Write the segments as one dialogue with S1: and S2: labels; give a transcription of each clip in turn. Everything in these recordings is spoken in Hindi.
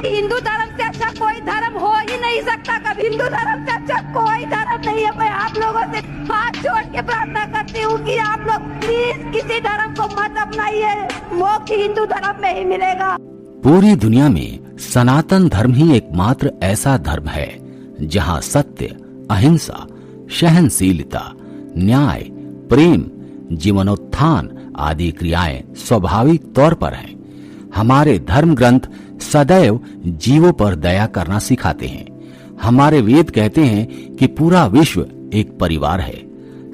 S1: हिंदू धर्म से अच्छा कोई धर्म हो ही नहीं सकता। कभी हिंदू धर्म से अच्छा कोई धर्म नहीं है। मैं आप लोगों से हाथ जोड़ के प्रार्थना करती हूँ कि आप लोग प्लीज किसी धर्म को मत अपनाइए, मोक्ष हिंदू धर्म में ही मिलेगा।
S2: पूरी दुनिया में सनातन धर्म ही एकमात्र ऐसा धर्म है जहाँ सत्य, अहिंसा, सहनशीलता, न्याय, प्रेम, जीवनोत्थान आदि क्रियाएं स्वाभाविक तौर पर हैं। हमारे धर्म ग्रंथ सदैव जीवों पर दया करना सिखाते हैं। हमारे वेद कहते हैं कि पूरा विश्व एक परिवार है।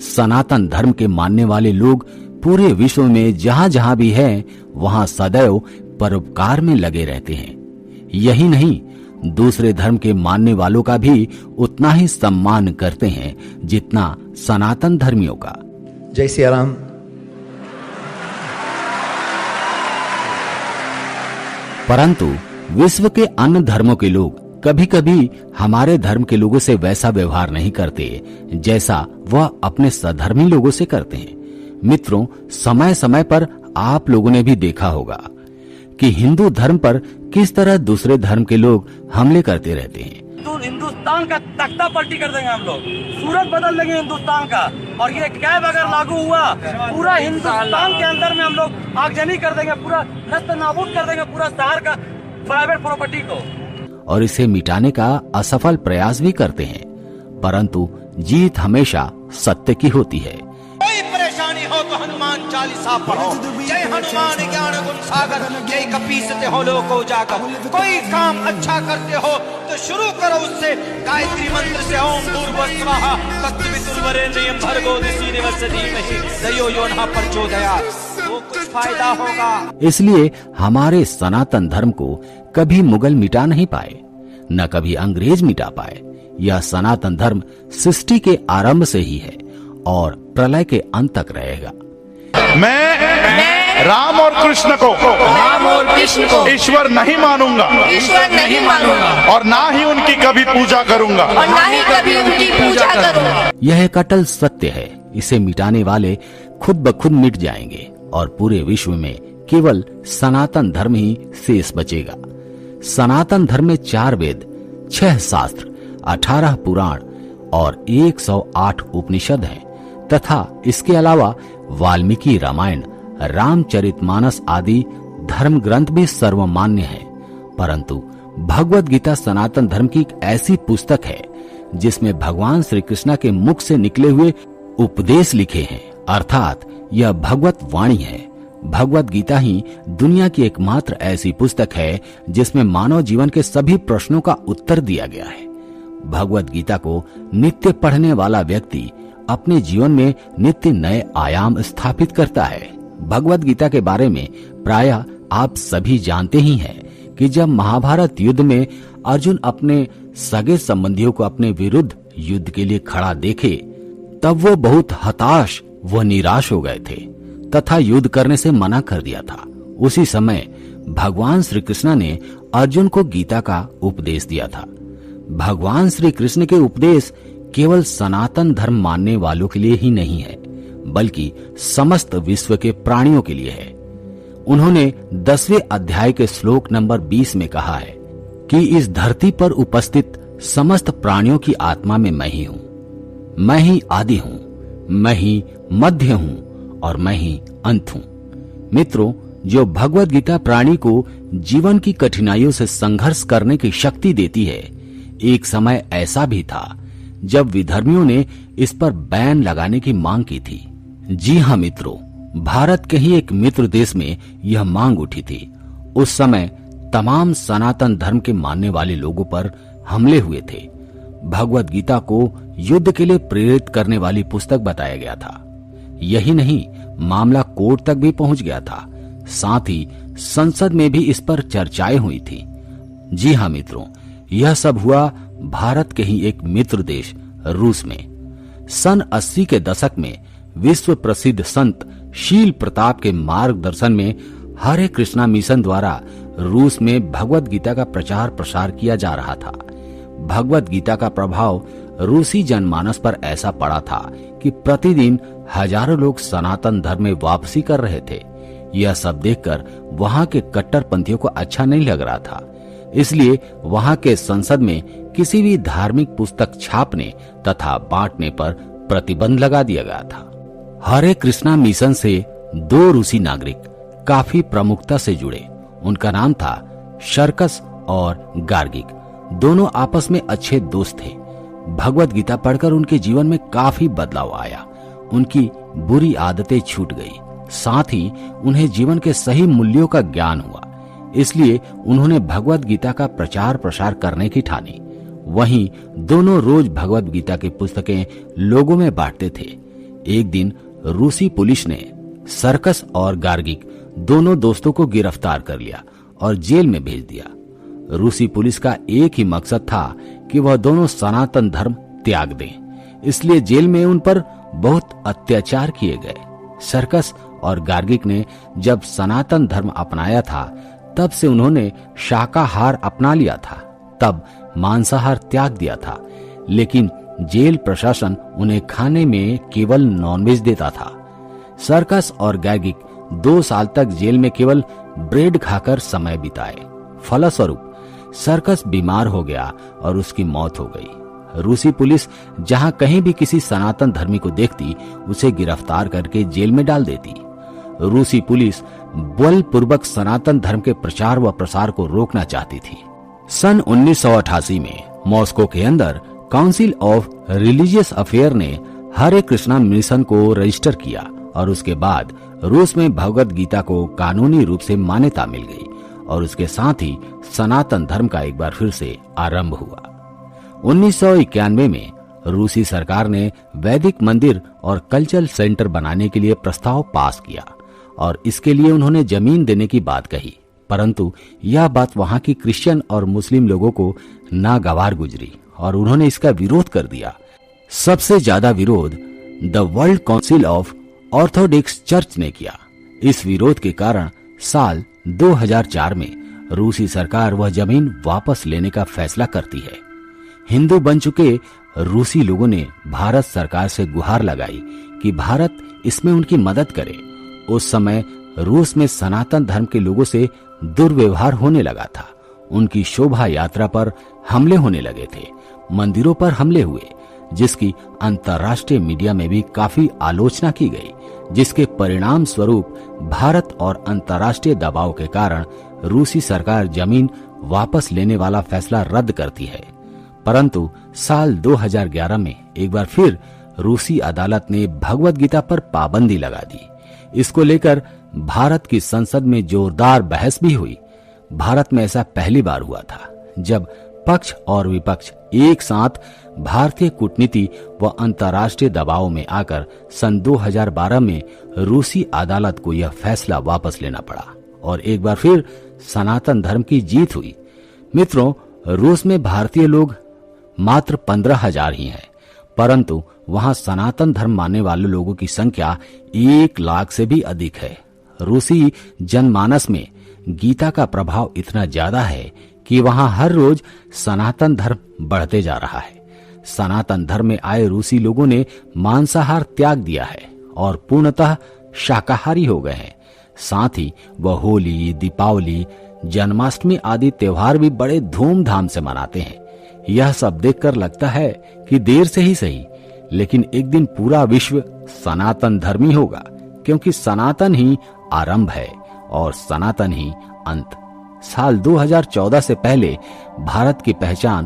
S2: सनातन धर्म के मानने वाले लोग पूरे विश्व में जहाँ जहाँ भी हैं, वहाँ सदैव परोपकार में लगे रहते हैं। यही नहीं, दूसरे धर्म के मानने वालों का भी उतना ही सम्मान करते हैं जितना सनातन धर्मियों का।
S3: जय सिया राम।
S2: परंतु विश्व के अन्य धर्मों के लोग कभी कभी हमारे धर्म के लोगों से वैसा व्यवहार नहीं करते जैसा वह अपने सधर्मी लोगों से करते हैं। मित्रों, समय समय पर आप लोगों ने भी देखा होगा कि हिंदू धर्म पर किस तरह दूसरे धर्म के लोग हमले करते रहते हैं।
S4: तो हिंदुस्तान का तख्ता पलटी कर देंगे हम लोग, सूरत बदल देंगे हिंदुस्तान का। और ये कैब अगर लागू हुआ, पूरा हिंदुस्तान के अंदर में हम लोग आगजनी कर देंगे, पूरा नष्ट नाबूद कर देंगे पूरा शहर का प्राइवेट प्रॉपर्टी को,
S2: और इसे मिटाने का असफल प्रयास भी करते हैं। परंतु जीत हमेशा सत्य की होती है।
S5: कोई परेशानी हो तो हनुमान चालीसा पढ़ो। जय हनुमान ज्ञान गुण सागर, जय कपीसते हो लोको जाकर। कोई काम अच्छा करते हो तो शुरू करो उससे गायत्री मंत्र से। ओम भूर्भुवस्सुवः तत्सवितुर्वरेण्यं भर्गो दिवसे धीमहि धियो यो नः प्रचोदयात्, तो कुछ फायदा होगा।
S2: इसलिए हमारे सनातन धर्म को कभी मुगल मिटा नहीं पाए, न कभी अंग्रेज मिटा पाए। यह सनातन धर्म सृष्टि के आरंभ से ही है और प्रलय के अंत तक रहेगा।
S6: मैं राम और कृष्ण को ईश्वर नहीं मानूंगा और ना ही उनकी कभी पूजा करूंगा।
S2: यह एक अटल सत्य है। इसे मिटाने वाले खुद ब खुद मिट जाएंगे और पूरे विश्व में केवल सनातन धर्म ही शेष बचेगा। सनातन धर्म में 4 वेद, 6 शास्त्र, 18 पुराण और 108 उपनिषद हैं तथा इसके अलावा वाल्मीकि रामायण, रामचरितमानस आदि धर्म ग्रंथ भी सर्वमान्य हैं। परंतु भगवद गीता सनातन धर्म की एक ऐसी पुस्तक है जिसमें भगवान श्री कृष्ण के मुख से निकले हुए उपदेश लिखे हैं, अर्थात यह भगवत वाणी है। भगवद गीता ही दुनिया की एकमात्र ऐसी पुस्तक है जिसमें मानव जीवन के सभी प्रश्नों का उत्तर दिया गया है। भगवद गीता को नित्य पढ़ने वाला व्यक्ति अपने जीवन में नित्य नए आयाम स्थापित करता है। भगवद गीता के बारे में प्रायः आप सभी जानते ही हैं कि जब महाभारत युद्ध में अर्जुन अपने सगे संबंधियों को अपने विरुद्ध युद्ध के लिए खड़ा देखे, तब वो बहुत हताश व निराश हो गए थे तथा युद्ध करने से मना कर दिया था। उसी समय भगवान श्री कृष्ण ने अर्जुन को गीता का उपदेश दिया था। भगवान श्री कृष्ण के उपदेश केवल सनातन धर्म मानने वालों के लिए ही नहीं है, बल्कि समस्त विश्व के प्राणियों के लिए है। उन्होंने 10वें अध्याय के श्लोक नंबर 20 में कहा है कि इस धरती पर उपस्थित समस्त प्राणियों की आत्मा में मैं ही हूँ। मैं ही आदि हूँ, मैं ही मध्य हूँ और मैं ही अंत हूँ। मित्रों, जो भगवद गीता प्राणी को जीवन की कठिनाइयों से संघर्ष करने की शक्ति देती है, एक समय ऐसा भी था जब विधर्मियों ने इस पर बैन लगाने की मांग की थी। जी हाँ मित्रों, भारत के ही एक मित्र देश में यह मांग उठी थी। उस समय तमाम सनातन धर्म के मानने वाले लोगों पर हमले हुए थे। भगवद गीता को युद्ध के लिए प्रेरित करने वाली पुस्तक बताया गया था। यही नहीं, मामला कोर्ट तक भी पहुंच गया था। साथ ही संसद में भी इस पर चर्चाएं हुई थी। जी हाँ मित्रों, यह सब हुआ भारत के ही एक मित्र देश रूस में। सन 80 के दशक में विश्व प्रसिद्ध संत शील प्रताप के मार्गदर्शन में हरे कृष्णा मिशन द्वारा रूस में भगवद गीता का प्रचार प्रसार किया जा रहा था। भगवद गीता का प्रभाव रूसी जनमानस पर ऐसा पड़ा था कि प्रतिदिन हजारों लोग सनातन धर्म में वापसी कर रहे थे। यह सब देखकर वहां के कट्टरपंथियों को अच्छा नहीं लग रहा था। इसलिए वहां के संसद में किसी भी धार्मिक पुस्तक छापने तथा बांटने पर प्रतिबंध लगा दिया गया था। हरे कृष्णा मिशन से 2 रूसी नागरिक काफी प्रमुखता से जुड़े। उनका नाम था सर्कस और गार्गिक। दोनों आपस में अच्छे दोस्त थे। भगवत गीता पढ़कर उनके जीवन में काफी बदलाव आया। उनकी बुरी आदतें छूट गई, साथ ही उन्हें जीवन के सही मूल्यों का ज्ञान हुआ। इसलिए उन्होंने भगवत गीता का प्रचार प्रसार करने की ठानी। वहीं दोनों रोज भगवत गीता की पुस्तकें लोगों में बांटते थे। एक दिन रूसी पुलिस ने सर्कस और गार्गिक दोनों दोस्तों को गिरफ्तार कर लिया और जेल में भेज दिया। रूसी पुलिस का एक ही मकसद था कि वह दोनों सनातन धर्म त्याग दें। इसलिए जेल में उन पर बहुत अत्याचार किए गए। सर्कस और गार्गिक ने जब सनातन धर्म अपनाया था तब से उन्होंने शाकाहार अपना लिया था, तब मांसाहार त्याग दिया था। लेकिन जेल प्रशासन उन्हें खाने में केवल नॉनवेज देता था। सर्कस और गार्गिक 2 साल तक जेल में केवल ब्रेड खाकर समय बिताए। फलस्वरूप सर्कस बीमार हो गया और उसकी मौत हो गई। रूसी पुलिस जहां कहीं भी किसी सनातन धर्मी को देखती उसे गिरफ्तार करके जेल में डाल देती। रूसी पुलिस बलपूर्वक सनातन धर्म के प्रचार व प्रसार को रोकना चाहती थी। सन 1988 में मॉस्को के अंदर काउंसिल ऑफ रिलीजियस अफेयर ने हरे कृष्णा मिशन को रजिस्टर किया और उसके बाद रूस में भगवत गीता को कानूनी रूप से मान्यता मिल गई और उसके साथ ही सनातन धर्म का एक बार फिर से आरंभ हुआ। 1991 में रूसी सरकार ने वैदिक मंदिर और कल्चरल सेंटर बनाने के लिए प्रस्ताव पास किया और इसके लिए उन्होंने जमीन देने की बात कही, परंतु यह बात वहां की क्रिश्चियन और मुस्लिम लोगों को नागवार गुजरी और उन्होंने इसका विरोध कर दिया। सबसे ज्यादा विरोध the world council of Orthodox church ने किया। इस विरोध के कारण साल 2004 में रूसी सरकार वह जमीन वापस लेने का फैसला करती है। हिंदू बन चुके रूसी लोगों ने भारत सरकार से गुहार लगाई कि भारत इसमें उनकी मदद करे। उस समय रूस में सनातन धर्म के लोगों से दुर्व्यवहार होने लगा था। उनकी शोभा यात्रा पर हमले होने लगे थे, मंदिरों पर हमले हुए, जिसकी अंतर्राष्ट्रीय मीडिया में भी काफी आलोचना की गई, जिसके परिणाम स्वरूप भारत और अंतर्राष्ट्रीय दबाव के कारण रूसी सरकार जमीन वापस लेने वाला फैसला रद्द करती है। परंतु साल 2011 में एक बार फिर रूसी अदालत ने भगवत गीता पर पाबंदी लगा दी। इसको लेकर भारत की संसद में जोरदार बहस भी हुई। भारत में ऐसा पहली बार हुआ था जब पक्ष और विपक्ष एक साथ भारतीय कूटनीति व अंतर्राष्ट्रीय दबाव में आकर सन 2012 में रूसी अदालत को यह फैसला वापस लेना पड़ा और एक बार फिर सनातन धर्म की जीत हुई। मित्रों, रूस में भारतीय लोग मात्र 15,000 ही हैं, परंतु वहां सनातन धर्म मानने वाले लोगों की संख्या 1 लाख से भी अधिक है। रूसी जनमानस में गीता का प्रभाव इतना ज्यादा है कि वहां हर रोज सनातन धर्म बढ़ते जा रहा है। सनातन धर्म में आए रूसी लोगों ने मांसाहार त्याग दिया है और पूर्णतः शाकाहारी हो गए हैं। साथ ही वह होली, दीपावली, जन्माष्टमी आदि त्योहार भी बड़े धूमधाम से मनाते हैं। यह सब देखकर लगता है कि देर से ही सही, लेकिन एक दिन पूरा विश्व सनातन धर्मी होगा, क्योंकि सनातन ही आरंभ है और सनातन ही अंत। साल 2014 से पहले भारत की पहचान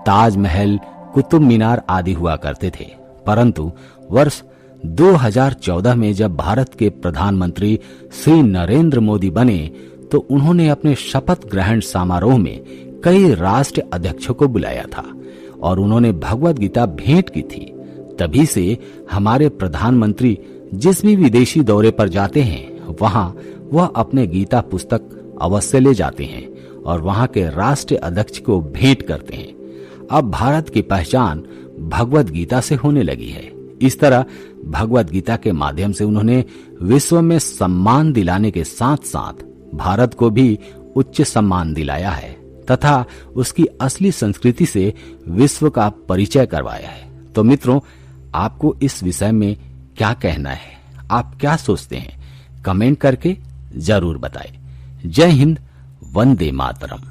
S2: ताजमहल, कुतुब मीनार आदि हुआ करते थे, परंतु वर्ष 2014 में जब भारत के प्रधानमंत्री श्री नरेंद्र मोदी बने तो उन्होंने अपने शपथ ग्रहण समारोह में कई राष्ट्र अध्यक्षों को बुलाया था और उन्होंने भगवत गीता भेंट की थी। तभी से हमारे प्रधानमंत्री जिस भी विदेशी दौरे पर जाते हैं वहां वह अपने गीता पुस्तक अवश्य ले जाते हैं और वहां के राष्ट्रीय अध्यक्ष को भेंट करते हैं। अब भारत की पहचान भगवत गीता से होने लगी है। इस तरह भगवत गीता के माध्यम से उन्होंने विश्व में सम्मान दिलाने के साथ साथ भारत को भी उच्च सम्मान दिलाया है तथा उसकी असली संस्कृति से विश्व का परिचय करवाया है। तो मित्रों, आपको इस विषय में क्या कहना है? आप क्या सोचते हैं? कमेंट करके जरूर बताएं। जय हिंद, वंदे मातरम।